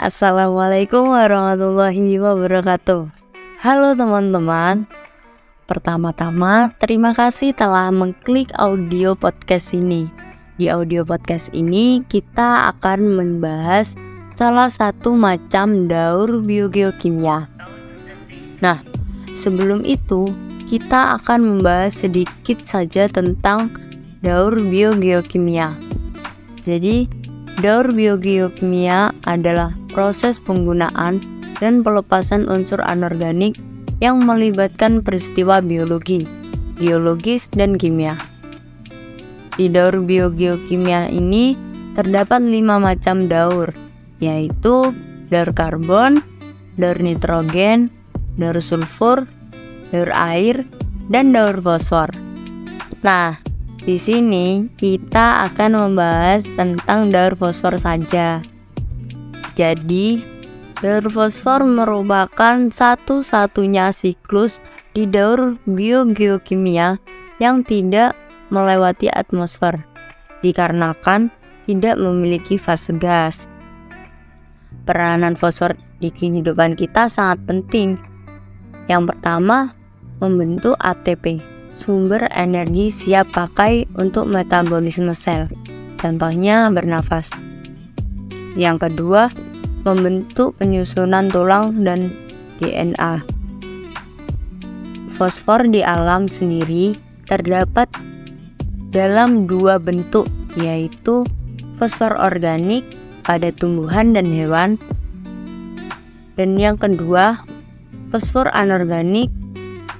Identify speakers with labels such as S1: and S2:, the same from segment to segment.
S1: Assalamualaikum warahmatullahi wabarakatuh. Halo teman-teman. Pertama-tama, terima kasih telah mengklik audio podcast ini. Di audio podcast ini kita akan membahas salah satu macam daur biogeokimia. Nah, sebelum itu kita akan membahas sedikit saja tentang daur biogeokimia. Jadi, daur biogeokimia adalah proses penggunaan dan pelepasan unsur anorganik yang melibatkan peristiwa biologi, geologis, dan kimia. Di daur biogeokimia ini terdapat 5 macam daur, yaitu daur karbon, daur nitrogen, daur sulfur, daur air, dan daur fosfor. Nah, di sini kita akan membahas tentang daur fosfor saja. Jadi, daur fosfor merupakan satu-satunya siklus di daur biogeokimia yang tidak melewati atmosfer, dikarenakan tidak memiliki fase gas. Peranan fosfor di kehidupan kita sangat penting. Yang pertama, membentuk ATP, sumber energi siap pakai untuk metabolisme sel, contohnya bernafas. Yang kedua, membentuk penyusunan tulang dan DNA. Fosfor di alam sendiri terdapat dalam 2 bentuk, yaitu fosfor organik pada tumbuhan dan hewan, dan yang kedua, fosfor anorganik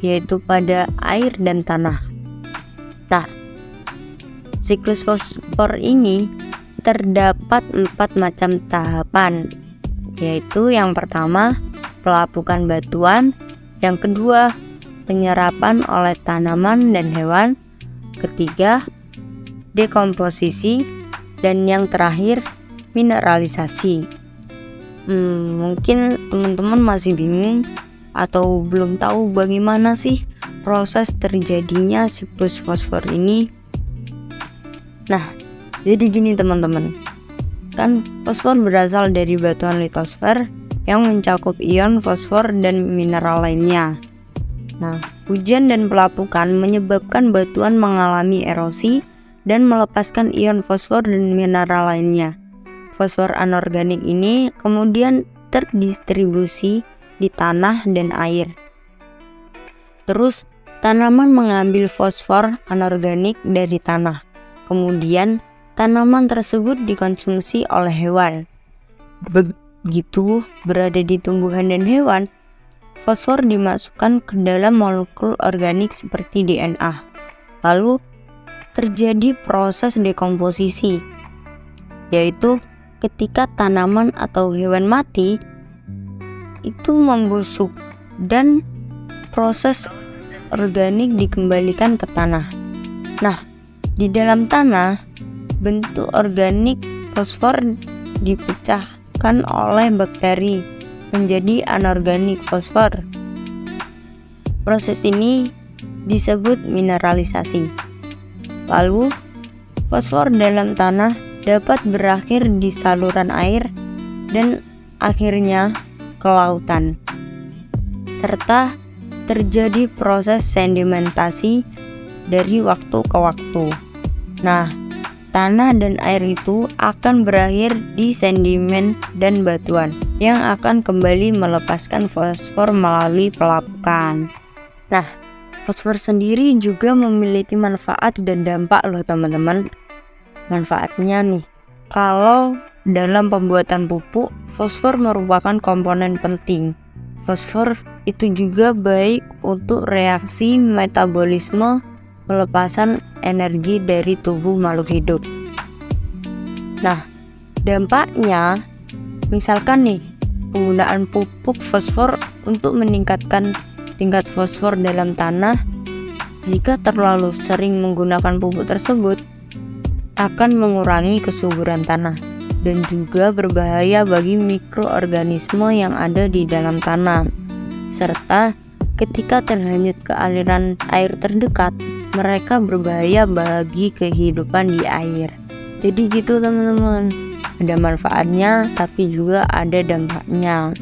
S1: yaitu pada air dan tanah. Nah, siklus fosfor ini terdapat 4 macam tahapan, yaitu yang pertama, pelapukan batuan, yang kedua, penyerapan oleh tanaman dan hewan, ketiga, dekomposisi, dan yang terakhir, mineralisasi. Mungkin teman-teman masih bingung atau belum tahu bagaimana sih proses terjadinya siklus fosfor ini. Nah, jadi gini teman-teman, kan fosfor berasal dari batuan litosfer yang mencakup ion fosfor dan mineral lainnya. Nah, hujan dan pelapukan menyebabkan batuan mengalami erosi dan melepaskan ion fosfor dan mineral lainnya. Fosfor anorganik ini kemudian terdistribusi di tanah dan air. Terus tanaman mengambil fosfor anorganik dari tanah. Kemudian tanaman tersebut dikonsumsi oleh hewan. Begitu berada di tumbuhan dan hewan, fosfor dimasukkan ke dalam molekul organik seperti DNA. Lalu terjadi proses dekomposisi, yaitu ketika tanaman atau hewan mati, itu membusuk dan proses organik dikembalikan ke tanah. Nah, di dalam tanah, bentuk organik fosfor dipecahkan oleh bakteri menjadi anorganik fosfor. Proses ini disebut mineralisasi. Lalu, fosfor dalam tanah dapat berakhir di saluran air dan akhirnya ke lautan, serta terjadi proses sedimentasi dari waktu ke waktu. Nah, tanah dan air itu akan berakhir di sedimen dan batuan yang akan kembali melepaskan fosfor melalui pelapukan. Nah, fosfor sendiri juga memiliki manfaat dan dampak loh teman-teman. Manfaatnya nih, kalau dalam pembuatan pupuk, fosfor merupakan komponen penting. Fosfor itu juga baik untuk reaksi metabolisme pelepasan energi dari tubuh makhluk hidup. Nah, dampaknya, misalkan nih, penggunaan pupuk fosfor untuk meningkatkan tingkat fosfor dalam tanah, jika terlalu sering menggunakan pupuk tersebut, akan mengurangi kesuburan tanah dan juga berbahaya bagi mikroorganisme yang ada di dalam tanah. Serta ketika terhanyut ke aliran air terdekat, mereka berbahaya bagi kehidupan di air. Jadi gitu teman-teman. Ada manfaatnya, tapi juga ada dampaknya.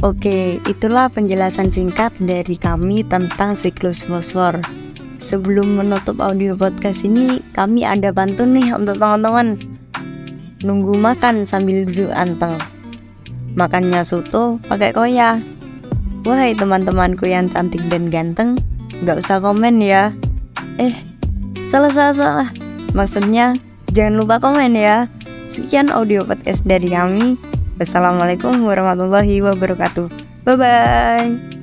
S1: Oke, itulah penjelasan singkat dari kami tentang siklus fosfor. Sebelum menutup audio podcast ini, kami ada pantun nih untuk teman-teman. Nunggu makan sambil duduk anteng, makannya soto pakai koya. Wahai teman-temanku yang cantik dan ganteng, gak usah komen ya. Salah. Maksudnya jangan lupa komen ya. Sekian audio podcast dari kami. Wassalamualaikum warahmatullahi wabarakatuh. Bye-bye.